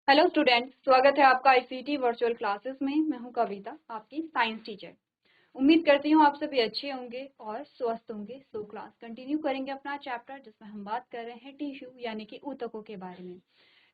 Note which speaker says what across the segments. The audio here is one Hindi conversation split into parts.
Speaker 1: हेलो स्टूडेंट, स्वागत है आपका आईसीटी वर्चुअल क्लासेस में। मैं हूं कविता, आपकी साइंस टीचर। उम्मीद करती हूं आप सभी अच्छे होंगे और स्वस्थ होंगे। सो क्लास कंटिन्यू करेंगे अपना चैप्टर, जिसमें हम बात कर रहे हैं टिश्यू यानी कि ऊतकों के बारे में।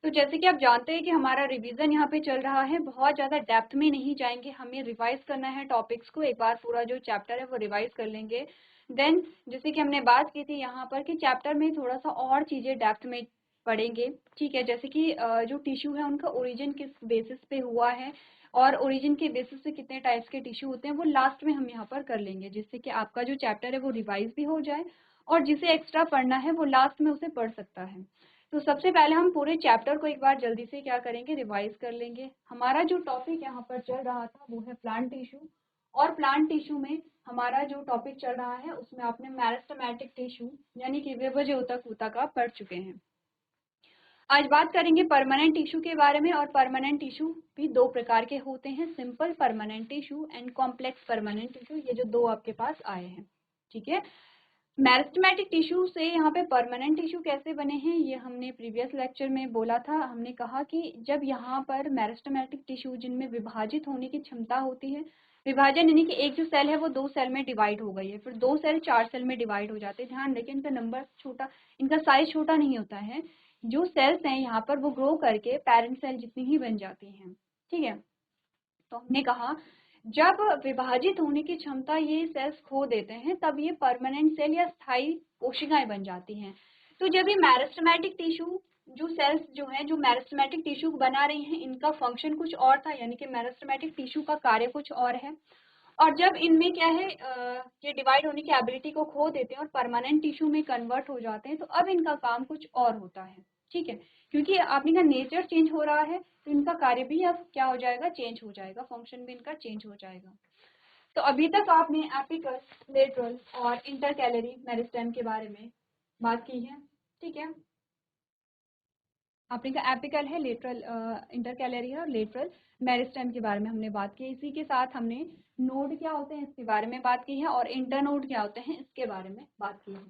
Speaker 1: तो जैसे कि आप जानते हैं कि हमारा रिवीजन यहाँ पे चल रहा है, बहुत ज़्यादा डेप्थ में नहीं जाएंगे, हमें रिवाइज करना है टॉपिक्स को। एक बार पूरा जो चैप्टर है वो रिवाइज कर लेंगे। देन जैसे कि हमने बात की थी यहाँ पर कि चैप्टर में थोड़ा सा और चीज़ें डेप्थ में पढ़ेंगे। ठीक है, जैसे कि जो टिश्यू है उनका ओरिजिन किस बेसिस पे हुआ है और ओरिजिन के बेसिस पे कितने टाइप्स के टिश्यू होते हैं, वो लास्ट में हम यहाँ पर कर लेंगे, जिससे कि आपका जो चैप्टर है वो रिवाइज भी हो जाए और जिसे एक्स्ट्रा पढ़ना है वो लास्ट में उसे पढ़ सकता है। तो सबसे पहले हम पूरे चैप्टर को एक बार जल्दी से क्या करेंगे, रिवाइज कर लेंगे। हमारा जो टॉपिक यहाँ पर चल रहा था वो है प्लांट टिश्यू, और प्लांट टिश्यू में हमारा जो टॉपिक चल रहा है उसमें आपने मेरिस्टेमेटिक टिश्यू यानी कि विभज्य ऊतक ऊतक पढ़ चुके हैं। आज बात करेंगे परमानेंट टिश्यू के बारे में। और परमानेंट टिश्यू भी दो प्रकार के होते हैं, simple permanent tissue and complex permanent tissue. ये जो दो आपके पास आए हैं, ठीक है। मेरिस्टेमेटिक टिश्यू से यहाँ पे परमानेंट टिश्यू कैसे बने हैं, ये हमने प्रीवियस लेक्चर में बोला था। हमने कहा कि जब यहाँ पर मेरिस्टेमेटिक टिश्यू जिनमें विभाजित होने की क्षमता होती है, विभाजन यानी कि एक जो सेल है वो दो सेल में डिवाइड हो गई है, फिर दो सेल चार सेल में डिवाइड हो जाते हैं। ध्यान रखें, इनका नंबर छोटा, इनका साइज छोटा नहीं होता है। जो सेल्स हैं यहाँ पर वो ग्रो करके पेरेंट सेल जितनी ही बन जाती हैं, ठीक है। तो हमने कहा जब विभाजित होने की क्षमता ये सेल्स खो देते हैं तब ये परमानेंट सेल या स्थायी कोशिकाएं बन जाती हैं। तो जब ये मेरिस्टेमेटिक टिश्यू जो सेल्स जो है जो मेरिस्टेमेटिक टिश्यू बना रही हैं, इनका फंक्शन कुछ और था, यानी कि मेरिस्टेमेटिक टिश्यू का कार्य कुछ और है। और जब इनमें क्या है, ये डिवाइड होने की एबिलिटी को खो देते हैं और परमानेंट टिश्यू में कन्वर्ट हो जाते हैं, तो अब इनका काम कुछ और होता है, ठीक है। क्योंकि आपने का नेचर चेंज हो रहा है तो इनका कार्य भी अब क्या हो जाएगा, चेंज हो जाएगा, फंक्शन भी इनका चेंज हो जाएगा। तो अभी तक आपने एपिकल, लेटरल और इंटरकैलरी मेरिस्टेम के बारे में बात की है, ठीक है। आपने का एपिकल है, लेटरल इंटरकैलरी है और लेटरल मेरिस्टेम के बारे में हमने बात की। इसी के साथ हमने नोड क्या होते हैं इसके बारे में बात की है और इंटरनोड क्या होते हैं इसके बारे में बात की है।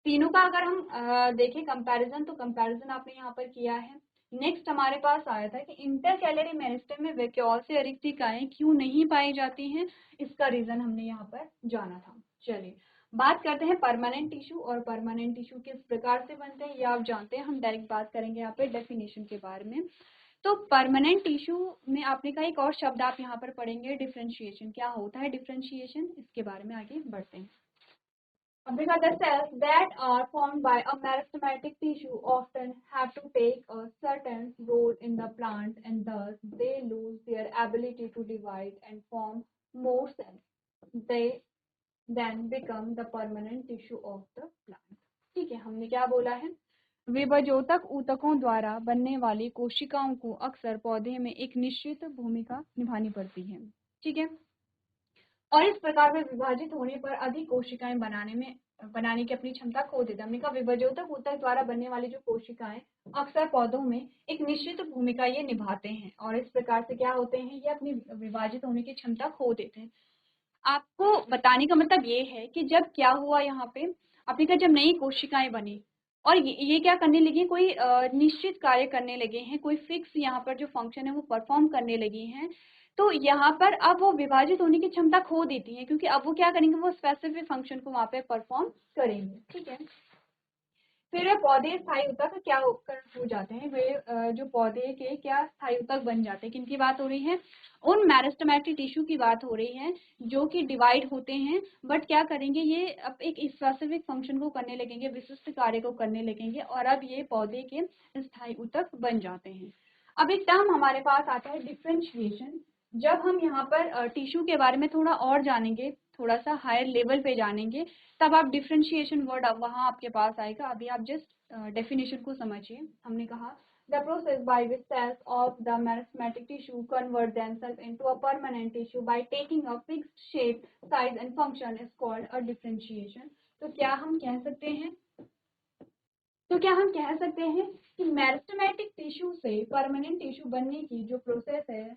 Speaker 1: तीनों का अगर हम देखें कंपैरिजन, तो कंपैरिजन आपने यहाँ पर किया है। नेक्स्ट हमारे पास आया था कि इंटरकैलरी मेरिस्टेम में वैक्यूल से रिक्त इकाएं क्यों नहीं पाई जाती हैं, इसका रीजन हमने यहाँ पर जाना था। चलिए बात करते हैं परमानेंट टिश्यू, और परमानेंट टिश्यू किस प्रकार से बनते हैं ये आप जानते हैं। हम डायरेक्ट बात करेंगे यहाँ पे डेफिनेशन के बारे में। तो परमानेंट टिश्यू में आपने का एक और शब्द आप यहाँ पर पढ़ेंगे, डिफरेंशिएशन। क्या होता है डिफरेंशिएशन, इसके बारे में आगे बढ़ते हैं। Because the cells that are formed by a meristematic tissue often have to take a certain role in the plant, and thus they lose their ability to divide and form more cells. They then become the permanent tissue of the plant. ठीक है, हमने क्या बोला है, विभजोतक ऊतकों द्वारा बनने वाली कोशिकाओं को अक्सर पौधे में एक निश्चित भूमिका निभानी पड़ती है, ठीक है। और इस प्रकार वे विभाजित होने पर अधिक कोशिकाएं बनाने की अपनी क्षमता खो देते हैं। हमने कहा विभजोतक ऊतक द्वारा बनने वाली जो कोशिकाएं अक्सर पौधों में एक निश्चित भूमिका ये निभाते हैं, और इस प्रकार से क्या होते हैं, ये अपनी विभाजित होने की क्षमता खो देते हैं। आपको बताने का मतलब ये है कि जब क्या हुआ यहाँ पे, आपने कहा जब नई कोशिकाएं बनी और ये क्या करने लगी, कोई निश्चित कार्य करने लगे हैं, कोई फिक्स यहाँ पर जो फंक्शन है वो परफॉर्म करने लगी हैं, तो यहाँ पर अब वो विभाजित होने की क्षमता खो देती हैं, क्योंकि अब वो क्या करेंगे, वो स्पेसिफिक फंक्शन को वहाँ पे परफॉर्म करेंगे, ठीक है। फिर वे पौधे स्थायी ऊतक क्या हो जाते हैं, वे जो पौधे के क्या स्थायी ऊतक बन जाते हैं। किनकी बात हो रही है, उन मेरिस्टेमेटिक टिश्यू की बात हो रही है जो कि डिवाइड होते हैं, बट क्या करेंगे, ये अब एक स्पेसिफिक फंक्शन को करने लगेंगे, विशिष्ट कार्य को करने लगेंगे, और अब ये पौधे के स्थायी ऊतक बन जाते हैं। अब एक टर्म हमारे पास आता है डिफ्रेंशिएशन। जब हम यहाँ पर टिश्यू के बारे में थोड़ा और जानेंगे, थोड़ा सा हायर लेवल पे जानेंगे, तब आप डिफरेंशिएशन वर्ड वहाँ आपके पास आएगा। अभी आप जस्ट डेफिनेशन को समझिए। हमने कहा the process by which cells of the meristematic tissue convert themselves into a permanent tissue by taking a fixed shape, size and function is called a differentiation. तो क्या हम कह सकते हैं कि मेरिस्टेमेटिक टिश्यू से परमानेंट टिश्यू बनने की जो प्रोसेस है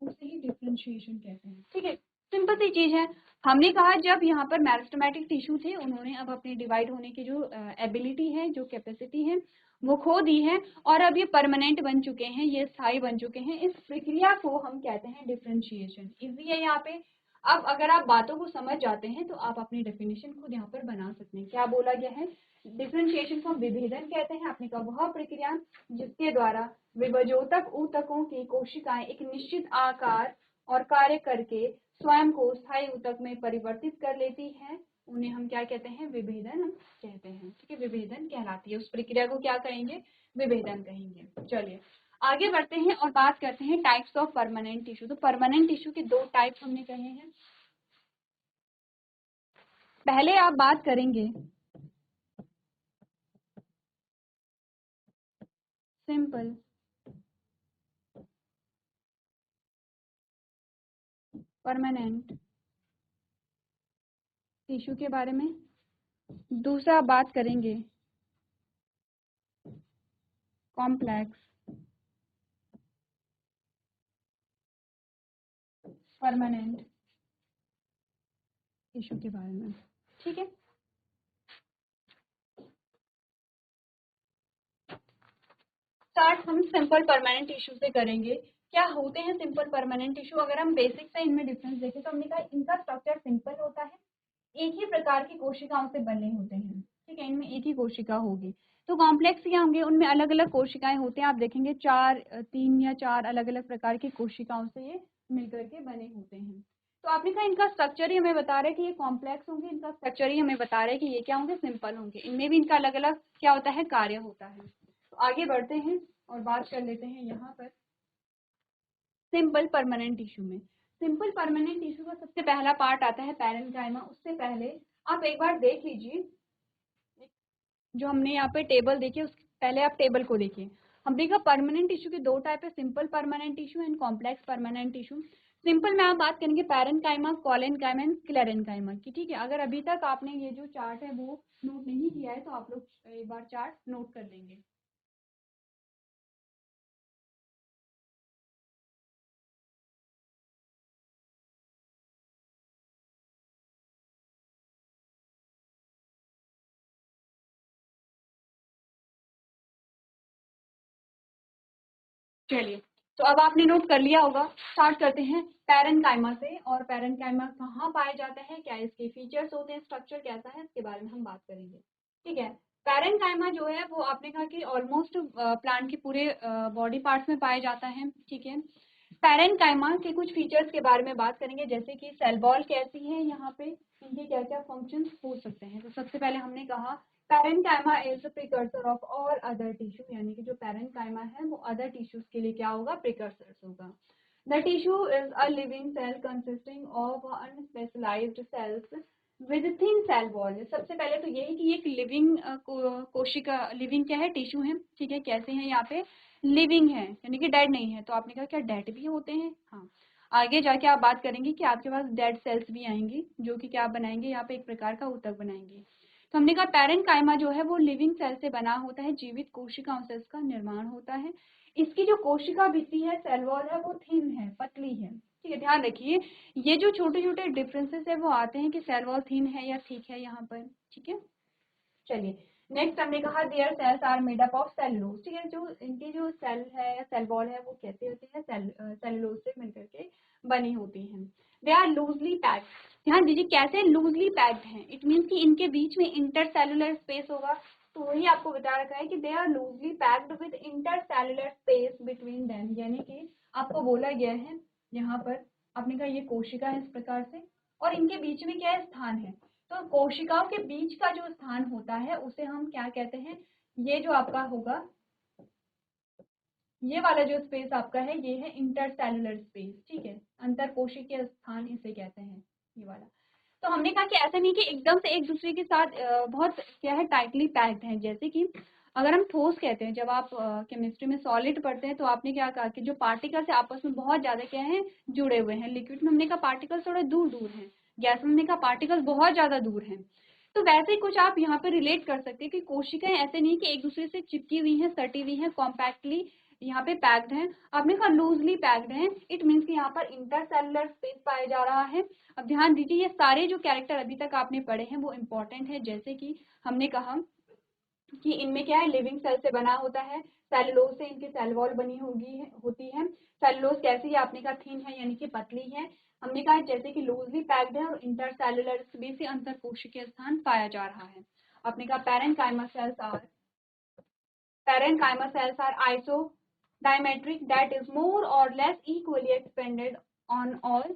Speaker 1: उसे ही डिफरेंशिएशन कहते हैं, ठीक है। सिंपल सी चीज है। हमने कहा जब यहाँ पर मेरिस्टेमेटिक टिश्यू थे, उन्होंने अब अपनी डिवाइड होने की जो एबिलिटी है, जो कैपेसिटी है, वो खो दी है और अब ये परमानेंट बन चुके हैं, ये स्थायी बन चुके हैं। इस प्रक्रिया को हम कहते हैं डिफरेंशिएशन। इजी है यहाँ पे। अब अगर आप बातों को समझ जाते हैं तो आप अपनी डेफिनेशन खुद यहाँ पर बना सकते हैं। क्या बोला गया है? डिफरेंशिएशन को हम विभेदन कहते हैं। आपने कहा वह प्रक्रिया जिसके द्वारा विभजोतक ऊतकों की कोशिकाएं एक निश्चित आकार और कार्य करके स्वयं को स्थायी ऊतक में परिवर्तित कर लेती है, उन्हें हम क्या कहते हैं? विभेदन हम कहते हैं। ठीक है, विभेदन कहलाती है। उस प्रक्रिया को क्या कहेंगे? विभेदन कहेंगे। चलिए आगे बढ़ते हैं और बात करते हैं टाइप्स ऑफ परमानेंट टिश्यू। तो परमानेंट टिश्यू के दो टाइप्स हमने कहे हैं। पहले आप बात करेंगे सिंपल परमानेंट टिश्यू के बारे में। दूसरा बात करेंगे कॉम्प्लेक्स परमानेंट टिश्यू के बारे में। ठीक है, स्टार्ट हम सिंपल परमानेंट टिश्यू से करेंगे। क्या होते हैं सिंपल परमानेंट टिश्यू? अगर हम बेसिक से इनमें डिफरेंस देखें तो हमने कहा इनका स्ट्रक्चर सिंपल होता है, एक ही प्रकार की कोशिकाओं से बने होते हैं। ठीक है, इनमें एक ही कोशिका होगी। तो कॉम्प्लेक्स क्या होंगे? उनमें अलग अलग कोशिकाएं होते हैं। आप देखेंगे तीन या चार अलग अलग प्रकार की कोशिकाओं से ये मिलकर के बने होते हैं। तो आपने कहा इनका स्ट्रक्चर ही हमें बता रहा है कि ये कॉम्प्लेक्स होंगे, इनका स्ट्रक्चर ही हमें बता रहा है कि ये क्या होंगे? सिंपल होंगे। इनमें भी इनका अलग अलग क्या होता है? कार्य होता है। तो आगे बढ़ते हैं और बात कर लेते हैं यहाँ पर सिंपल परमानेंट टिश्यू में। सिंपल परमानेंट टिश्यू का सबसे पहला पार्ट आता है पैरेन्काइमा। उससे पहले आप एक बार देख लीजिए जो हमने यहाँ पे टेबल देखी, उसके पहले आप टेबल को देखिए। हम देखा परमानेंट टिश्यू के दो टाइप है, simple permanent tissue and complex permanent tissue. Simple में आप बात करेंगे पैरेन्काइमा, कोलेनकाइमा एंड स्क्लेरेन्काइमा की। ठीक है, अगर अभी तक आपने ये जो चार्ट है वो नोट नहीं किया है तो आप लोग एक बार चार्ट नोट कर लेंगे। चलिए, तो अब आपने नोट कर लिया होगा। स्टार्ट करते हैं पैरेन्काइमा से। और पैरेन्काइमा कहाँ पाए जाते हैं, क्या इसके फीचर्स होते हैं, स्ट्रक्चर कैसा है, इसके बारे में हम बात करेंगे। ठीक है, पैरेन्काइमा जो है वो आपने कहा कि ऑलमोस्ट प्लांट के पूरे बॉडी पार्ट्स में पाया जाता है। ठीक है, पैरेन्काइमा के कुछ फीचर्स के बारे में बात करेंगे, जैसे कि सेल वॉल कैसी है, यहाँ पे इनके क्या क्या फंक्शंस हो सकते हैं। तो सबसे पहले हमने कहा parenchyma is precursor of all other tissue, यानी कि जो पैरेन्काइमा है वो अदर टिश्यूज के लिए क्या होगा? प्रिकर्सर होगा। The tissue is a living cell consisting of unspecialized cells with thin cell wall. सबसे पहले तो यही कि एक लिविंग कोशिका, लिविंग क्या है? टिश्यू है। ठीक है, कैसे हैं? यहाँ पे लिविंग है, यानी कि डेड नहीं है। तो आपने कहा क्या डेड भी होते हैं? हाँ, आगे जाके आप बात करेंगे कि आपके पास डेड सेल्स भी आएंगी जो कि क्या बनाएंगे? यहाँ पे एक प्रकार का ऊतक बनाएंगे। तो हमने कहा पैरेन्काइमा जो है वो लिविंग सेल से बना होता है, जीवित कोशिकाओं से इसका निर्माण होता है। इसकी जो कोशिका भित्ति है, सेल वॉल है, वो थिन है, पतली है। ठीक है, ध्यान रखिए ये जो छोटे छोटे डिफरेंसेस है वो आते हैं कि सेल वॉल थिन है या थिक है यहाँ पर। ठीक है, चलिए नेक्स्ट हमने कहा there cells are made up of cellulose. ठीक है, जो इनकी जो सेल है, सेल वॉल है, वो कैसे होती है? सेलुलोज से मिलकर के बनी होती हैं। They are loosely packed. ध्यान दीजिए कैसे लूजली पैक्ड हैं। इट मीन्स कि इनके बीच में इंटरसेलुलर स्पेस होगा। तो वही आपको बता रखा है कि they are loosely packed with intercellular space between them, यानी कि आपको बोला गया है यहाँ पर, आपने कहा ये कोशिका है इस प्रकार से और इनके बीच में क्या है? स्थान है। तो कोशिकाओं के बीच का जो स्थान होता है उसे हम क्या कहते हैं? ये जो आपका होगा, ये वाला जो स्पेस आपका है ये है इंटरसेलुलर स्पेस। ठीक है, अंतर कोशिकीय स्थान इसे कहते हैं, ये वाला। तो हमने कहा कि ऐसा नहीं कि एकदम से एक दूसरे के साथ बहुत क्या है? टाइटली पैक्ड है। जैसे कि अगर हम ठोस कहते हैं, जब आप केमिस्ट्री में सॉलिड पढ़ते हैं तो आपने क्या कहा कि जो पार्टिकल्स है आपस में बहुत ज्यादा क्या है? जुड़े हुए हैं। लिक्विड में हमने कहा पार्टिकल्स थोड़े दूर दूर हैं, गैस में हमने कहा पार्टिकल्स बहुत ज्यादा दूर हैं। तो वैसे ही कुछ आप यहाँ पे रिलेट कर सकते हैं कि कोशिकाएं ऐसे नहीं कि एक दूसरे से चिपकी हुई हैं, सटी हुई हैं, कॉम्पैक्टली यहाँ पे पैक्ड हैं, आपने कहा लूजली पैक्ड हैं, इट मीन्स कि यहाँ पर इंटरसेलुलर स्पेस पाया जा रहा है। अब ध्यान दीजिए ये सारे जो कैरेक्टर अभी तक आपने पढ़े हैं वो इम्पोर्टेंट है, जैसे कि हमने कहा कि इनमें क्या है, लिविंग सेल से बना होता है, सेलुलोज से इनकी सेल वॉल बनी होती है। सेलुलोज कैसी है, आपने कहा थिन है यानी कि पतली है। हमने कहा जैसे कि लूजली पैक्ड है और इंटरसेलुलर स्पेस से अंतर कोशिकीय स्थान पाया जा रहा है। आपने कहा parenchyma cells are isodiametric that is more or less equally expanded on all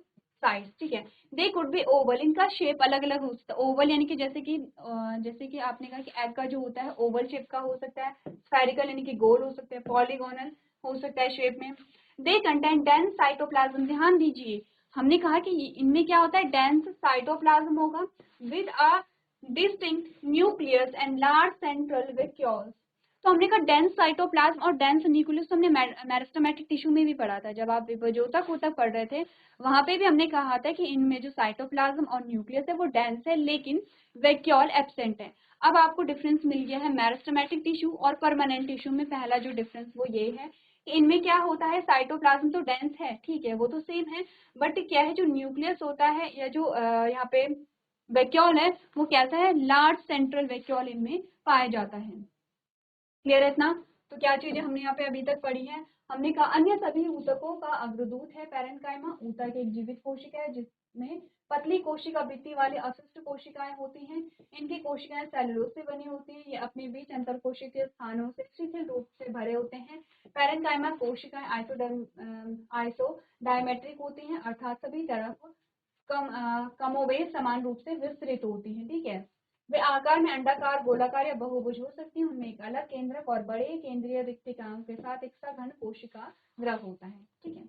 Speaker 1: sides, ठीक है। दे कुड बी ओवल, इनका शेप अलग अलग हो सकता है। ओवल यानी कि जैसे कि आपने कहा कि एग का जो होता है ओवल शेप का हो सकता है, स्फेरिकल यानी कि गोल हो सकता है, पॉलीगोनल हो सकता है शेप में। दे कंटेन डेंस साइटोप्लाज्म, ध्यान दीजिए हमने कहा कि इनमें क्या होता है, डेंस साइटोप्लाज्म होगा with a distinct nucleus and large central vacuoles. तो हमने कहा डेंस साइटोप्लाज्म और डेंस न्यूक्लियस हमने मेरिस्टेमेटिक टिश्यू में भी पढ़ा था, जब आप विभजोतक ऊतक पढ़ रहे थे वहां पे भी हमने कहा था कि इनमें जो साइटोप्लाज्म और न्यूक्लियस है वो डेंस है लेकिन वैक्यूल एब्सेंट है। अब आपको डिफरेंस मिल गया है मेरिस्टेमेटिक टिश्यू और परमानेंट टिश्यू में। पहला जो डिफरेंस वो ये है कि इनमें क्या होता है, साइटोप्लाज्म तो डेंस है, ठीक है, वो तो सेम है, बट क्या है जो न्यूक्लियस होता है या जो यहाँ पे वैक्यूल है वो कैसा है, लार्ज सेंट्रल वैक्यूल इनमें पाया जाता है। क्लियर है इतना? तो क्या चीजें हमने यहाँ पे अभी तक पढ़ी है, हमने कहा अन्य सभी ऊतकों का अग्रदूत है पैरेन्काइमा। ऊतक एक जीवित कोशिका है जिसमें पतली कोशिका भित्ति वाली अशिष्ट कोशिकाएं होती हैं। इनकी कोशिकाएं सेलुलोज से बनी होती हैं, ये अपने बीच अंतर कोशिकीय स्थानों से शिथिल रूप से भरे होते हैं। पैरेन्काइमा कोशिकाएं आइसोडायमेट्रिक होती हैं, अर्थात सभी तरफ कमोबेश समान रूप से विस्तृत होती हैं, ठीक है। वे आकार में अंडाकार, गोलाकार या बहुभुज हो सकती हैं। उनमें एक अलग केंद्रक और बड़े केंद्रीय रिक्तिकाओं के साथ एक सघन कोशिका ग्रह होता है, ठीक है।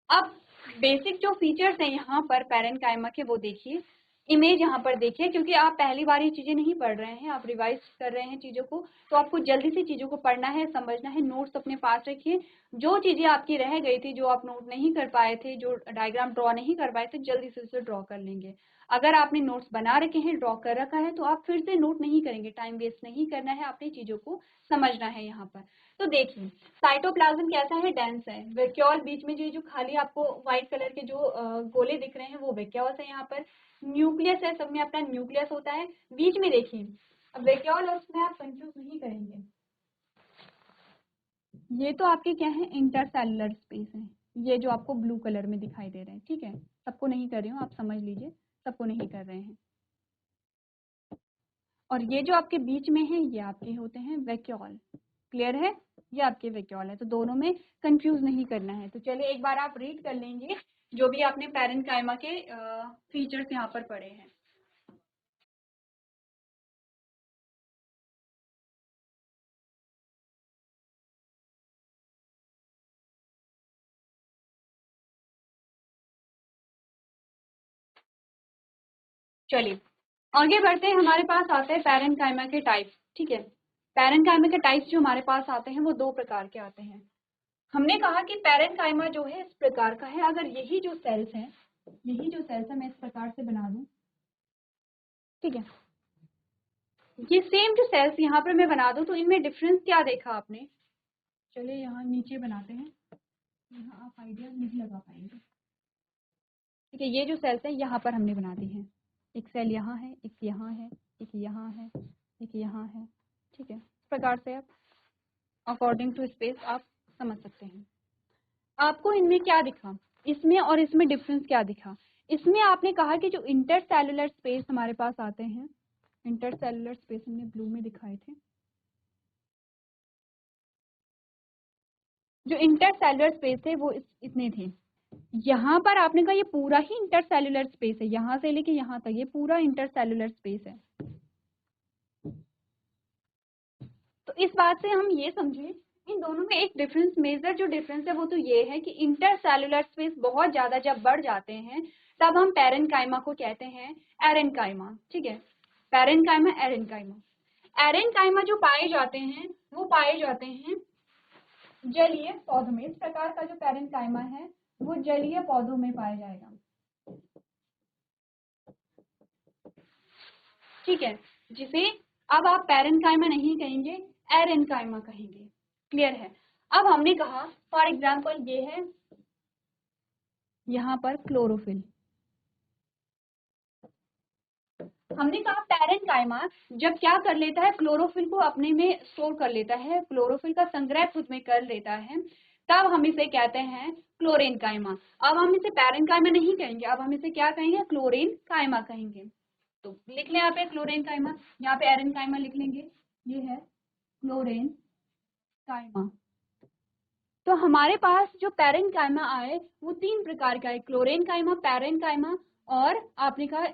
Speaker 1: अब बेसिक जो फीचर्स हैं यहाँ पर पैरेन्काइमा के वो देखिए, इमेज यहाँ पर देखिए, क्योंकि आप पहली बार ये चीजें नहीं पढ़ रहे हैं, आप रिवाइज कर रहे हैं चीजों को, तो आपको जल्दी से चीजों को पढ़ना है, समझना है। नोट्स अपने पास रखिए, जो चीजें आपकी रह गई थी, जो आप नोट नहीं कर पाए थे, जो डायग्राम ड्रॉ नहीं कर पाए थे, जल्दी से उसे ड्रॉ कर लेंगे। अगर आपने नोट्स बना रखे हैं, ड्रॉ कर रखा है, तो आप फिर से नोट नहीं करेंगे, टाइम वेस्ट नहीं करना है, आपने चीजों को समझना है यहाँ पर। तो देखिए साइटोप्लाज्म कैसा है, डेंस है। वैक्यूल बीच में जो खाली आपको व्हाइट कलर के जो गोले दिख रहे हैं वो वैक्यूल्स है। यहाँ पर न्यूक्लियस है, सब में अपना न्यूक्लियस होता है बीच में, देखिए। अब वैक्यूल और उसमें आप कंफ्यूज नहीं करेंगे, ये तो आपके क्या है, इंटरसेलुलर स्पेस है, ये जो आपको ब्लू कलर में दिखाई दे रहे हैं, ठीक है। सबको नहीं कर रही हूँ, आप समझ लीजिए, सबको नहीं कर रहे हैं। और ये जो आपके बीच में है ये आपके होते हैं वैक्यूल, क्लियर है, ये आपके वैक्यूल है, तो दोनों में कंफ्यूज नहीं करना है। तो चलिए एक बार आप रीड कर लेंगे जो भी आपने पैरेन्काइमा के फीचर्स यहाँ पर पढ़े हैं। चलिए आगे बढ़ते हैं, हमारे पास आते हैं पैरेन्काइमा के टाइप, ठीक है। पैरेन्काइमा के टाइप्स जो हमारे पास आते हैं वो दो प्रकार के आते हैं। हमने कहा कि पैरेन्काइमा जो है इस प्रकार का है, अगर यही जो सेल्स हैं, यही जो सेल्स है मैं इस प्रकार से बना दूं, ठीक है, ये सेम जो सेल्स यहाँ पर मैं बना दूं, तो इनमें डिफरेंस क्या देखा आपने। चलिए यहाँ नीचे बनाते हैं, यहाँ आप आइडिया नहीं लगा पाएंगे, ठीक है। ये जो सेल्स है यहाँ पर हमने बना दी है, एक सेल यहाँ है, एक यहाँ है, एक यहाँ है, एक यहाँ है, ठीक है। इस प्रकार से आप अकॉर्डिंग टू स्पेस आप समझ सकते हैं। आपको इनमें क्या दिखा, इसमें और इसमें डिफरेंस क्या दिखा। इसमें आपने कहा कि जो इंटरसेलुलर स्पेस हमारे पास आते हैं, इंटरसेलुलर स्पेस हमने ब्लू में दिखाए थे, जो इंटरसेलुलर स्पेस थे वो इतने थे। यहाँ पर आपने कहा ये पूरा ही इंटरसेलुलर स्पेस है, यहाँ से लेके यहाँ तक ये पूरा इंटरसेलुलर स्पेस है। तो इस बात से हम ये समझे इन दोनों में एक डिफरेंस, मेजर जो डिफरेंस है वो तो ये है कि इंटरसेलुलर स्पेस बहुत ज्यादा जब बढ़ जाते हैं तब हम पैरेन्काइमा को कहते हैं एरेन्काइमा, ठीक है। पैरेन्काइमा, एरेन्काइमा। एरेन्काइमा जो पाए जाते हैं वो पाए जाते हैं जलीय पौधों में। इस प्रकार का जो पैरेन्काइमा है वो जलीय पौधों में पाया जाएगा, ठीक है, जिसे अब आप पैरेन्काइमा नहीं कहेंगे, एरेन्काइमा कहेंगे। क्लियर है। अब हमने कहा फॉर एग्जाम्पल ये है यहाँ पर क्लोरोफिल, हमने कहा पैरेन्काइमा जब क्या कर लेता है, क्लोरोफिल को अपने में स्टोर कर लेता है, क्लोरोफिल का संग्रह खुद में कर लेता है, तब हम इसे कहते हैं क्लोरेनकाइमा। अब हम इसे पैरेन्काइमा नहीं कहेंगे, अब हम इसे क्या कहेंगे, क्लोरेनकाइमा कहेंगे। तो लिख लें यहाँ पे क्लोरेनकाइमा, यहाँ पे एरेनकाइमा लिख लेंगे, ये है क्लोरेनकाइमा। तो हमारे पास जो पैरेन्काइमा आए वो 3 प्रकार का है, क्लोरेनकाइमा, पैरेन्काइमा और आपने कहा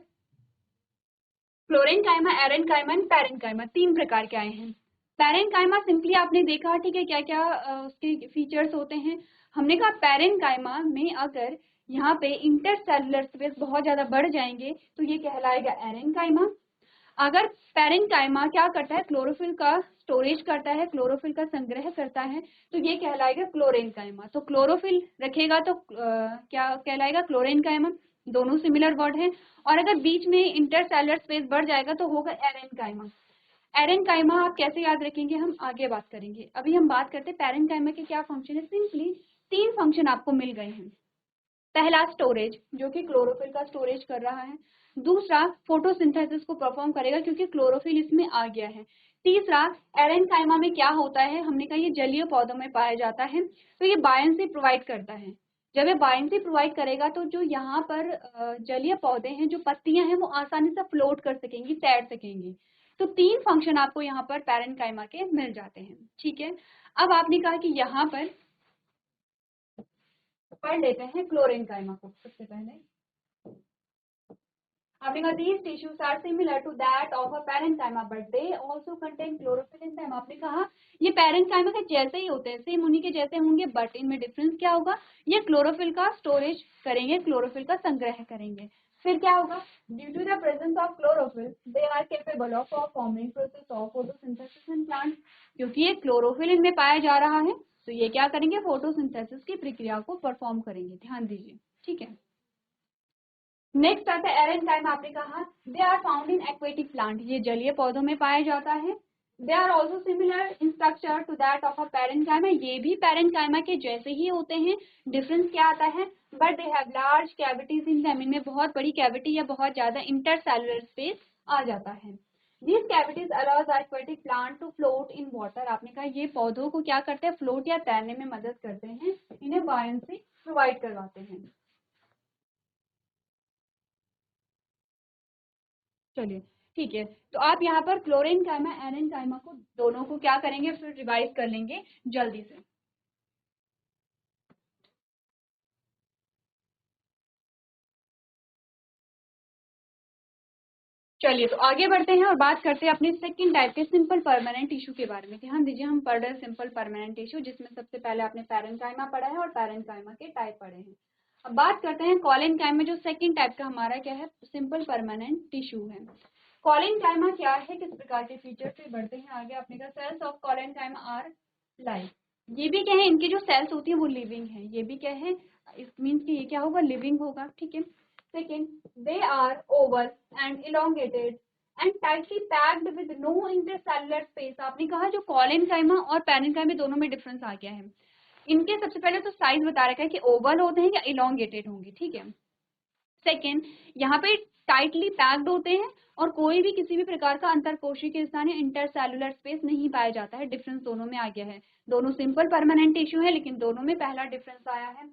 Speaker 1: क्लोरेनकाइमा, एरेनकाइमा एंड पैरेन्काइमा, 3 प्रकार के आए हैं। पैरेन्काइमा सिंपली आपने देखा, ठीक है, क्या क्या उसके फीचर्स होते हैं। हमने कहा पैरेन्काइमा में अगर यहाँ पे इंटरसेलुलर स्पेस बहुत ज्यादा बढ़ जाएंगे तो ये कहलाएगा एरेनकाइमा। अगर पैरेन्काइमा क्या करता है, क्लोरोफिल का स्टोरेज करता है, क्लोरोफिल का संग्रह करता है, तो ये कहलाएगा क्लोरेनकाइमा। तो क्लोरोफिल रखेगा तो क्या कहलाएगा, क्लोरेनकाइमा, दोनों सिमिलर वर्ड हैं। और अगर बीच में इंटरसेलुलर स्पेस बढ़ जाएगा तो होगा एरेनकाइमा। एरेनकाइमा आप कैसे याद रखेंगे हम आगे बात करेंगे, अभी हम बात करते हैं पैरेन्काइमा के क्या फंक्शन है। सिंपली 3 फंक्शन आपको मिल गए हैं। पहला स्टोरेज, जो कि क्लोरोफिल का स्टोरेज कर रहा है। दूसरा फोटोसिंथेसिस को परफॉर्म करेगा क्योंकि क्लोरोफिल इसमें आ गया है। तीसरा एरेनकाइमा में क्या होता है, हमने कहा ये जलीय पौधों में पाया जाता है, तो ये बायंसी प्रोवाइड करता है। जब ये बायंसी प्रोवाइड करेगा तो जो यहाँ पर जलीय पौधे हैं, जो पत्तियां हैं, वो आसानी से फ्लोट कर सकेंगी, तैर सकेंगी। तो 3 फंक्शन आपको यहाँ पर पैरेन्काइमा के मिल जाते हैं, ठीक है। अब आपने कहा कि यहाँ पर पढ़ लेते हैं क्लोरेनकाइमा को। सबसे पहले आपने कहा these tissues are similar to that of a parenchyma but they also contain chlorophyll in them। आपने कहा ये पैरेन्काइमा के जैसे ही होते हैं, सेम उन्हीं के जैसे होंगे, बट इनमें डिफरेंस क्या होगा, ये क्लोरोफिल का स्टोरेज करेंगे, क्लोरोफिल का संग्रह करेंगे। फिर क्या होगा, due to the presence of chlorophyll they are capable of performing process of photosynthesis in plant. क्योंकि ये क्लोरोफिल इनमें पाया जा रहा है तो ये क्या करेंगे, फोटोसिंथेसिस की प्रक्रिया को परफॉर्म करेंगे, ध्यान दीजिए, ठीक है। नेक्स्ट आता है एरेनकाइमा, आपने कहा they are found in aquatic plant, ये जलीय पौधों में पाया जाता है। They are also similar in structure to that of a parenchyma, ये भी पैरेन्काइमा के जैसे ही होते हैं। डिफरेंस क्या आता है, but they have large cavities in them, इनमें बहुत बड़ी कैविटी या बहुत ज्यादा इंटरसेलुलर स्पेस आ जाता है। These cavities allows aquatic plant to float in water। आपने कहा ये पौधों को क्या करते हैं, फ्लोट या तैरने में मदद करते हैं, इन्हें बायंसी प्रोवाइड करवाते हैं। चलिए ठीक है, तो आप यहाँ पर क्लोरेनकाइमा, एरेनकाइमा को दोनों को क्या करेंगे, फिर रिवाइज कर लेंगे जल्दी से। चलिए तो आगे बढ़ते हैं और बात करते हैं अपने सेकंड टाइप के सिंपल परमानेंट टिश्यू के बारे में। ध्यान दीजिए, हम पढ़ रहे हैं सिंपल परमानेंट टिश्यू, जिसमें सबसे पहले आपने पैरेन्काइमा पढ़ा है और पैरेन्काइमा के टाइप पढ़े हैं। अब बात करते हैं कॉलेनकाइमा, जो सेकंड टाइप का हमारा क्या है, सिंपल परमानेंट टिश्यू है। कॉलेनकाइमा क्या है, किस प्रकार के फीचर से बढ़ते हैं आगे, आपने कहा cells of collenchyma are live, ये भी क्या है, इनकी जो सेल्स होती है वो लिविंग है, ये भी क्या है, इस मीन्स कि ये क्या होगा, लिविंग होगा, ठीक है। Second, they are oval and elongated and tightly packed with no intercellular space. आपने कहा जो कॉलेनकाइमा और पैरेन्काइमा दोनों में डिफरेंस आ गया है। इनके सबसे पहले तो साइज बता रखा है कि ओवल होते हैं या इलोंगेटेड होंगे, ठीक है। सेकेंड, यहाँ पे टाइटली पैक्ड होते हैं और कोई भी किसी भी प्रकार का अंतरकोशिकीय स्थान या इंटरसेलुलर स्पेस नहीं पाया जाता है। डिफरेंस दोनों में आ गया है, दोनों सिंपल परमानेंट टिश्यू है लेकिन दोनों में पहला डिफरेंस आया है।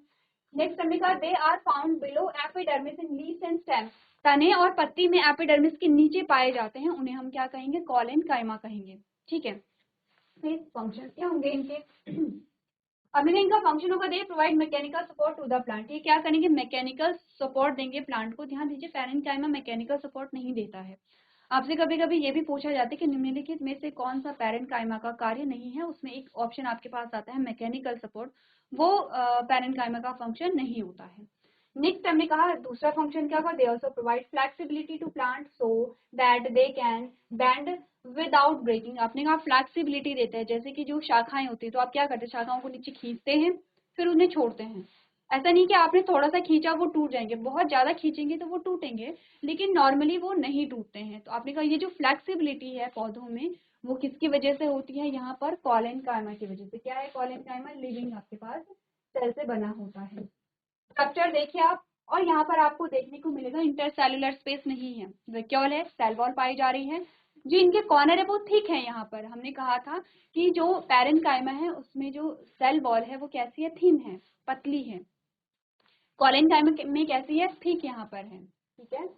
Speaker 1: नेक्स्ट हमने कहा they are found below epidermis in leaves and stem, तने और पत्ती में एपिडर्मिस के नीचे पाए जाते हैं, उन्हें हम क्या कहेंगे, कॉलेनकाइमा कहेंगे, ठीक है। फंक्शन क्या होंगे इनके, हमने इनका फंक्शन होगा they provide mechanical support to the plant, ये क्या करेंगे, मैकेनिकल सपोर्ट देंगे प्लांट को। ध्यान दीजिए पैरेन्काइमा मैकेनिकल सपोर्ट नहीं देता है। आपसे कभी कभी ये भी पूछा जाता है कि निम्नलिखित में से कौन सा पैरेन्काइमा का कार्य नहीं है, उसमें एक ऑप्शन आपके पास आता है मैकेनिकल सपोर्ट, वो पैरेन्काइमा का फंक्शन नहीं होता है। नेक्स्ट हमने कहा दूसरा फंक्शन क्या होगा, they also provide flexibility to plant so that they can bend without breaking. आपने कहा फ्लेक्सिबिलिटी देते हैं, जैसे कि जो शाखाएं होती है तो आप क्या करते हैं, शाखाओं को नीचे खींचते हैं फिर उन्हें छोड़ते हैं, ऐसा नहीं कि आपने थोड़ा सा खींचा वो टूट जाएंगे, बहुत ज्यादा खींचेंगे तो वो टूटेंगे, लेकिन नॉर्मली वो नहीं टूटते हैं। तो आपने कहा ये जो फ्लेक्सिबिलिटी है पौधों में वो किसकी वजह से होती है, यहाँ पर कॉलेनकाइमा की वजह से। क्या है कॉलेनकाइमा? लिविंग आपके पास सेल से बना होता है। स्ट्रक्चर देखिए आप, और यहाँ पर आपको देखने को मिलेगा इंटरसेल्युलर स्पेस नहीं है, वैक्यूल है, सेल वॉल पाई जा रही है। जो इनके कॉर्नर है वो थिक है। यहाँ पर हमने कहा था कि जो पैरेन्काइमा है उसमें जो सेल वॉल है वो कैसी है, थिन है, पतली है। कॉलेनकाइमा में कैसी है, थिक यहाँ पर है। ठीक है,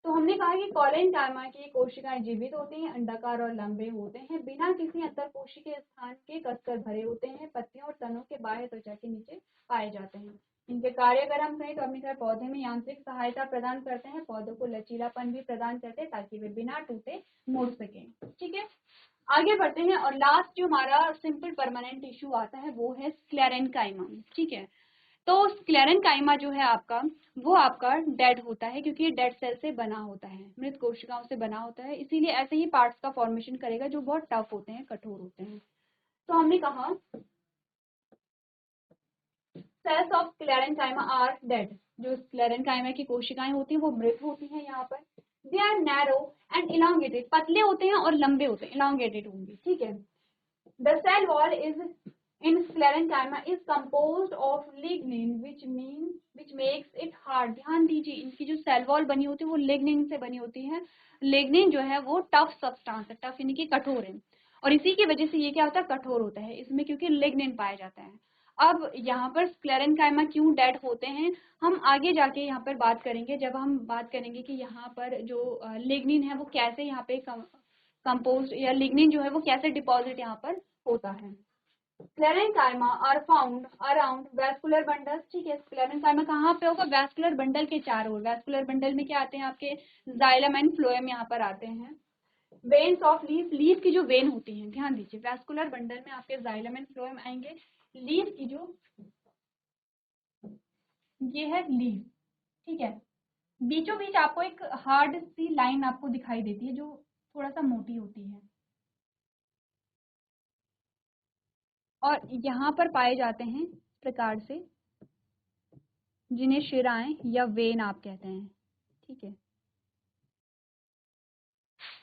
Speaker 1: तो हमने कहा कि कॉलेनकाइमा की कोशिकाएं जीवित होती हैं, अंडाकार और लंबे होते हैं, बिना किसी अंतर कोशिकीय स्थान के कसकर भरे होते हैं, पत्तियों और तनों के बाह्य त्वचा के नीचे पाए जाते हैं। इनके कार्य अगर हम कहें तो अपने घर पौधे में यांत्रिक सहायता प्रदान करते हैं, पौधों को लचीलापन भी प्रदान करते हैं ताकि वे बिना टूटे मुड़ सके। ठीक है, आगे बढ़ते हैं और लास्ट जो हमारा सिंपल परमानेंट टिश्यू आता है वो है स्क्लेरेन्काइमा। ठीक है, तो स्क्लेरेन्काइमा जो है आपका, वो आपका डेड होता है क्योंकि ये डेड सेल से बना होता है, मृत कोशिकाओं से बना होता है, इसीलिए ऐसे ही पार्ट्स का फॉर्मेशन करेगा जो बहुत टफ होते हैं, कठोर होते हैं। तो हमने कहा cells of sclerenchyma are dead. जो स्क्लेरेन्काइमा की कोशिकाएं होती हैं वो मृत होती हैं। यहाँ पर they are narrow and elongated, पतले होते हैं और लंबे होते हैं, इलांगेटेड होंगे। ठीक है, the cell wall is in sclerenchyma is composed of lignin which makes it hard। ध्यान दीजिए, इनकी जो सेल वॉल बनी होती है वो लिग्निन से बनी होती है। लिग्निन जो है वो टफ सब्सटेंस है, टफ यानी कि कठोर है, और इसी की वजह से ये क्या होता है, कठोर होता है इसमें, क्योंकि लिग्निन पाया जाता है। अब यहाँ पर स्क्लेरेन्काइमा क्यों डेड होते हैं हम आगे जाके यहाँ पर बात करेंगे, जब हम बात करेंगे कि यहाँ पर जो लिग्निन है वो कैसे यहाँ पे कंपोज, या लिग्निन जो है वो कैसे डिपॉजिट यहाँ पर होता है। Sclerenchyma are found around vascular bundles. ठीक है, स्क्लेरेन्काइमा कहाँ पे होगा, वैस्कुलर बंडल के चारों ओर। वैस्कुलर बंडल में क्या आते हैं आपके, जाइलम एंड फ्लोएम यहाँ पर आते हैं। वेन्स ऑफ लीफ, लीफ की जो वेन होती है, ध्यान दीजिए वैस्कुलर बंडल में आपके जाइलम एंड फ्लोएम आएंगे। लीफ की जो ये है लीफ, ठीक है, बीचों बीच आपको एक हार्ड सी लाइन आपको दिखाई देती है जो थोड़ा सा मोटी होती है, और यहाँ पर पाए जाते हैं इस प्रकार से, जिन्हें शिराएं या वेन आप कहते हैं। ठीक है, इस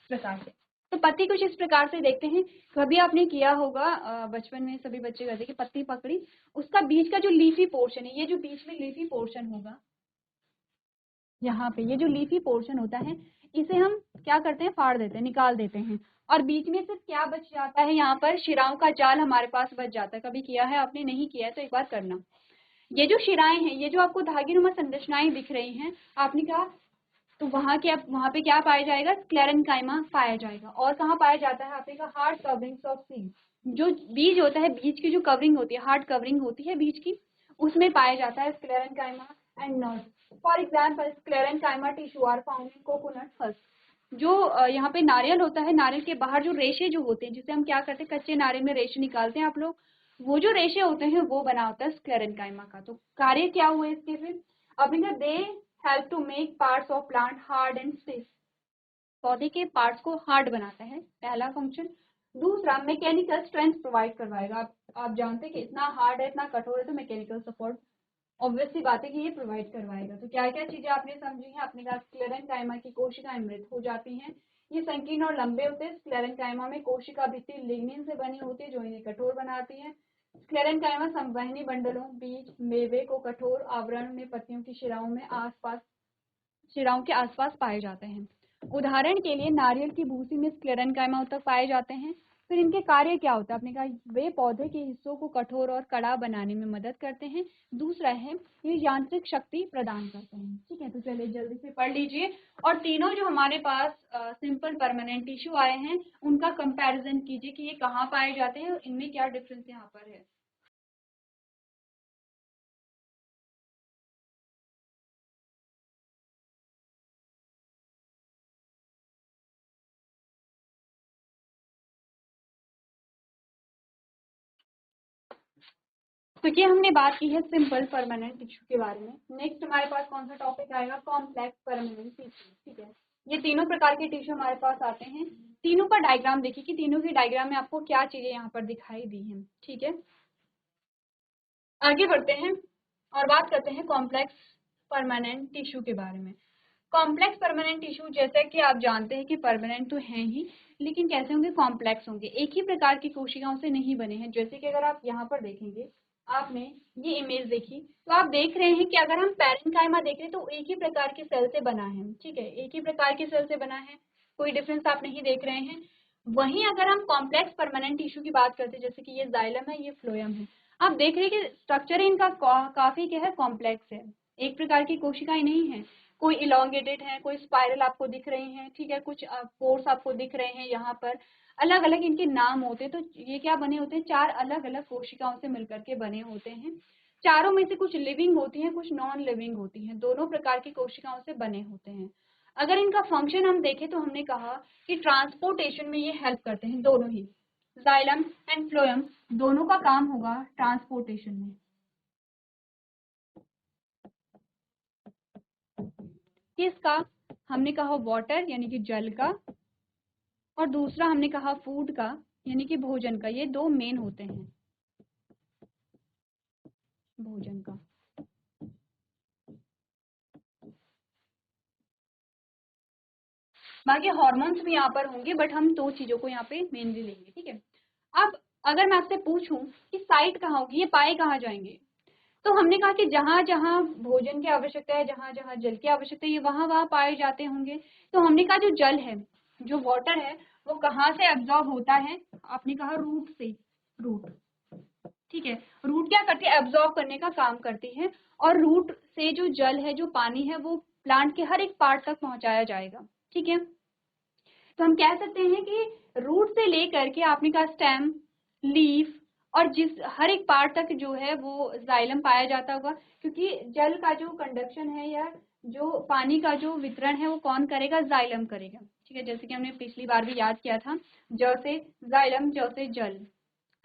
Speaker 1: प्रकार से। तो पत्ती कुछ इस प्रकार से देखते हैं। कभी आपने किया होगा बचपन में, सभी बच्चे करते कि पत्ती पकड़ी, उसका बीच का जो लीफी पोर्शन है, ये जो बीच में लीफी पोर्शन होगा यहाँ पे, ये जो लीफी पोर्शन होता है इसे हम क्या करते हैं, फाड़ देते हैं, निकाल देते हैं, और बीच में सिर्फ क्या बच जाता है, यहाँ पर शिराओं का जाल हमारे पास बच जाता है। कभी किया है आपने, नहीं किया है तो एक बार करना। ये जो शिराएं हैं, ये जो आपको धागीनुमा संरचनाएं दिख रही हैं, आपने कहा तो वहां पे क्या पाया जाएगा, स्क्लेरेन्काइमा पाया जाएगा। और कहाँ पाया जाता है, आपने कहा हार्ड कवरिंग्स ऑफ सीड, जो बीज होता है, बीज की जो कवरिंग होती है, हार्ड कवरिंग होती है बीज की, उसमें पाया जाता है sclerenchyma and nuts. For example sclerenchyma tissue are found in coconut husk. जो यहाँ पे नारियल होता है, नारियल के बाहर जो रेशे जो होते हैं, जिसे हम क्या करते हैं, कच्चे नारियल में रेशे निकालते हैं आप लोग, वो जो रेशे होते हैं वो बना होता है स्क्लेरेन्काइमा का। तो कार्य क्या हुए इसके, फिर अपने they help to make parts of plant hard and stiff. पौधे के पार्ट्स को हार्ड बनाता है, पहला फंक्शन। दूसरा मैकेनिकल स्ट्रेंथ प्रोवाइड करवाएगा। आप जानते हैं कि इतना हार्ड है, इतना कठोर है, तो मैकेनिकल सपोर्ट ऑब्वियसली बात है कि ये प्रोवाइड करवाएगा। तो क्या क्या चीजें आपने समझी हैं, अपने पास स्क्लेरेन्काइमा की कोशिकाएं मृत हो जाती हैं, ये संकीर्ण और लंबे होते हैं। स्क्लेरेन्काइमा में कोशिका भित्ति लिग्निन से बनी होती है जो इन्हें कठोर बनाती है। स्क्लेरेन्काइमा संवहनी बंडलों, बीज, मेवे को कठोर आवरण में पत्तियों की शिराओं के आसपास पाए जाते हैं। उदाहरण के लिए नारियल की भूसी में स्क्लेरेन्काइमा उत्तक पाए जाते हैं। फिर इनके कार्य क्या होता है, आपने कहा वे पौधे के हिस्सों को कठोर और कड़ा बनाने में मदद करते हैं। दूसरा है ये यांत्रिक शक्ति प्रदान करते हैं। ठीक है, तो चलिए जल्दी से पढ़ लीजिए, और तीनों जो हमारे पास सिंपल परमानेंट टिश्यू आए हैं उनका कंपैरिजन कीजिए कि ये कहाँ पाए जाते हैं और इनमें क्या डिफरेंस यहाँ पर है। तो ये हमने बात की है सिंपल परमानेंट टिश्यू के बारे में। नेक्स्ट हमारे पास कौन सा टॉपिक आएगा, कॉम्प्लेक्स परमानेंट टिश्यू। ठीक है, ये तीनों प्रकार के टिश्यू हमारे पास आते हैं। तीनों का डायग्राम देखिए कि तीनों की डायग्राम में आपको क्या चीजें यहाँ पर दिखाई दी हैं। ठीक है, आगे बढ़ते हैं। और बात करते हैं कॉम्प्लेक्स परमानेंट टिश्यू के बारे में। कॉम्प्लेक्स परमानेंट टिश्यू, जैसा कि आप जानते हैं कि परमानेंट तो हैं ही, लेकिन कैसे होंगे, कॉम्प्लेक्स होंगे, एक ही प्रकार की कोशिकाओं से नहीं बने हैं। जैसे कि अगर आप यहाँ पर देखेंगे, आपने ये इमेज देखी तो आप देख रहे हैं कि अगर हम पैरेन्काइमा देख रहे हैं तो एक ही प्रकार के सेल से बना है, ठीक है, एक ही प्रकार के सेल से बना है, कोई डिफरेंस आप नहीं देख रहे हैं। वहीं अगर हम कॉम्प्लेक्स परमानेंट टिश्यू की बात करते हैं, जैसे कि ये जाइलम है, ये फ्लोएम है, आप देख रहे हैं कि स्ट्रक्चर इनका काफी क्या है, कॉम्प्लेक्स है, एक प्रकार की कोशिकाएं नहीं है, कोई इलोंगेटेड है, कोई स्पाइरल आपको दिख रही हैं, ठीक है, कुछ पोर्स आपको दिख रहे हैं, यहाँ पर अलग अलग इनके नाम होते हैं। तो ये क्या बने होते हैं, चार अलग अलग कोशिकाओं से मिलकर के बने होते हैं। चारों में से कुछ लिविंग होती हैं, कुछ नॉन लिविंग होती हैं, दोनों प्रकार की कोशिकाओं से बने होते हैं। अगर इनका फंक्शन हम देखें तो हमने कहा कि ट्रांसपोर्टेशन में ये हेल्प करते हैं, दोनों ही जाइलम एंड फ्लोएम, दोनों का काम होगा ट्रांसपोर्टेशन में। किसका, हमने कहा वाटर यानी कि जल का, और दूसरा हमने कहा फूड का यानी कि भोजन का। ये दो मेन होते हैं भोजन का। बाकी हार्मोन्स भी यहाँ पर होंगे, बट हम दो चीजों को यहाँ पे मेनली लेंगे, ठीक है। अब अगर मैं आपसे पूछूं कि साइट कहाँ होगी, ये पाए कहाँ जाएंगे, तो हमने कहा कि जहां जहां भोजन की आवश्यकता है, जहां जहां जल की आवश्यकता है, ये वहां वहां पाए जाते होंगे। तो हमने कहा जो जल है, जो वाटर है, वो कहाँ से एब्जॉर्ब होता है, आपने कहा रूट से, रूट, ठीक है। रूट क्या करती है, एब्जॉर्ब करने का काम करती है, और रूट से जो जल है, जो पानी है, वो प्लांट के हर एक पार्ट तक पहुंचाया जाएगा, ठीक है। तो हम कह सकते हैं कि रूट से लेकर के आपने कहा स्टेम, लीफ, और जिस हर एक पार्ट तक जो है वो जाइलम पाया जाता होगा, क्योंकि जल का जो कंडक्शन है या जो पानी का जो वितरण है वो कौन करेगा, जाइलम करेगा, ठीक है। जैसे कि हमने पिछली बार भी याद किया था, ज से जाइलम, ज से जल,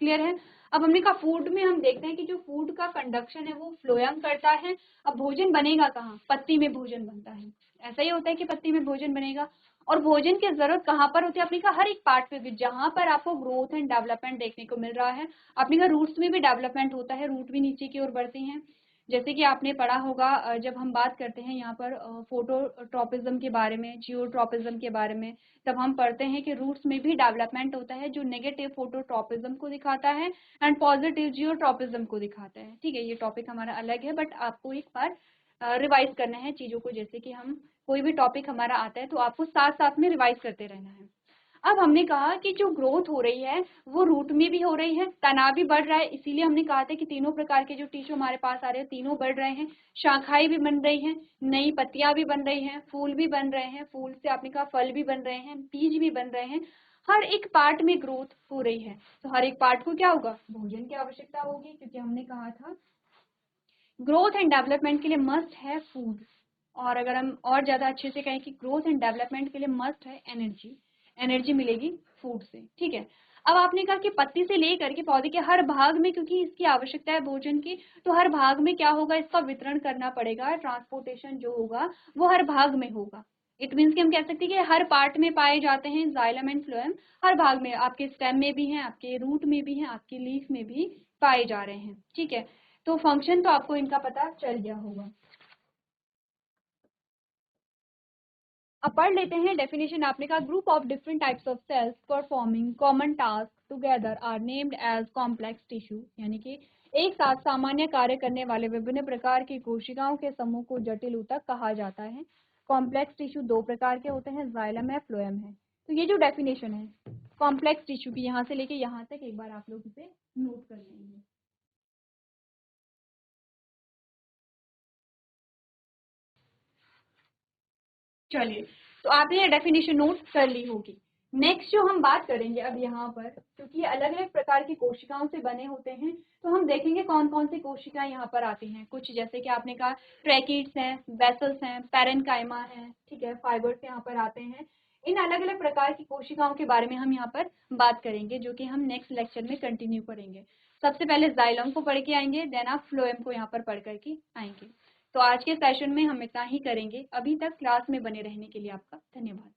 Speaker 1: क्लियर है। अब हमने कहा फूड में हम देखते हैं कि जो फूड का कंडक्शन है वो फ्लोएम करता है। अब भोजन बनेगा कहाँ, पत्ती में भोजन बनता है, ऐसा ही होता है कि पत्ती में भोजन बनेगा। और भोजन की जरूरत कहाँ पर होती है, आपने कहा हर एक पार्ट पे, जहां पर आपको ग्रोथ एंड डेवलपमेंट देखने को मिल रहा है। आपने कहा रूट्स में भी डेवलपमेंट होता है, रूट भी नीचे की ओर बढ़ती हैं। जैसे कि आपने पढ़ा होगा, जब हम बात करते हैं यहाँ पर फोटोट्रोपिज्म के बारे में, जियोट्रोपिज्म के बारे में, तब हम पढ़ते हैं कि रूट्स में भी डेवलपमेंट होता है, जो नेगेटिव फोटोट्रोपिज्म को दिखाता है एंड पॉजिटिव जियोट्रोपिज्म को दिखाता है, ठीक है। ये टॉपिक हमारा अलग है, बट आपको एक बार रिवाइज करना है चीजों को। जैसे कि हम कोई भी टॉपिक हमारा आता है तो आपको साथ साथ में रिवाइज करते रहना है। अब हमने कहा कि जो ग्रोथ हो रही है वो रूट में भी हो रही है, तनाव भी बढ़ रहा है, इसीलिए हमने कहा था कि तीनों प्रकार के जो टिश्यू हमारे पास आ रहे हैं, तीनों बढ़ रहे हैं, शाखाएं भी बन रही हैं, नई पत्तियां भी बन रही हैं, फूल भी बन रहे हैं, फूल से आपने कहा फल भी बन रहे हैं, बीज भी बन रहे हैं, हर एक पार्ट में ग्रोथ हो रही है। तो हर एक पार्ट को क्या होगा, भोजन की आवश्यकता होगी, क्योंकि हमने कहा था ग्रोथ एंड डेवलपमेंट के लिए मस्ट है फूड। और अगर हम और ज्यादा अच्छे से कहें कि ग्रोथ एंड डेवलपमेंट के लिए मस्ट है एनर्जी, एनर्जी मिलेगी फूड से, ठीक है। अब आपने कहा कि पत्ती से लेकर के पौधे के हर भाग में, क्योंकि इसकी आवश्यकता है भोजन की, तो हर भाग में क्या होगा, इसका वितरण करना पड़ेगा, ट्रांसपोर्टेशन जो होगा वो हर भाग में होगा। इट मीन्स कि हम कह सकते हैं कि हर पार्ट में पाए जाते हैं जाइलम एंड फ्लोएम, हर भाग में, आपके स्टेम में भी हैं, आपके रूट में भी हैं, आपकी लीफ में भी पाए जा रहे हैं, ठीक है। तो फंक्शन तो आपको इनका पता चल गया होगा। अब पढ़ लेते हैं डेफिनेशन। आपने कहा group of different types of cells performing common task together are named as complex tissue, यानी कि एक साथ सामान्य कार्य करने वाले विभिन्न प्रकार की कोशिकाओं के समूह को जटिल ऊतक कहा जाता है। कॉम्प्लेक्स टिश्यू दो प्रकार के होते हैं, जाइलम है, फ्लोएम है। तो ये जो डेफिनेशन है कॉम्प्लेक्स टिश्यू की, यहाँ से लेके यहाँ तक एक बार आप लोग इसे नोट कर लेंगे। चलिए, तो आपने ये डेफिनेशन नोट कर ली होगी। नेक्स्ट जो हम बात करेंगे अब यहाँ पर, क्योंकि अलग अलग प्रकार की कोशिकाओं से बने होते हैं, तो हम देखेंगे कौन कौन सी कोशिकाएं यहाँ पर आती हैं। कुछ जैसे कि आपने कहा ट्रैकिड्स हैं, वेसल्स हैं, पैरेन्काइमा हैं, ठीक है, फाइबर्स यहाँ पर आते हैं। इन अलग अलग प्रकार की कोशिकाओं के बारे में हम यहाँ पर बात करेंगे, जो कि हम नेक्स्ट लेक्चर में कंटिन्यू करेंगे। सबसे पहले जाइलम को पढ़ के आएंगे, देन आप फ्लोएम को यहाँ पर पढ़ करके आएंगे। तो आज के सेशन में हम इतना ही करेंगे। अभी तक क्लास में बने रहने के लिए आपका धन्यवाद।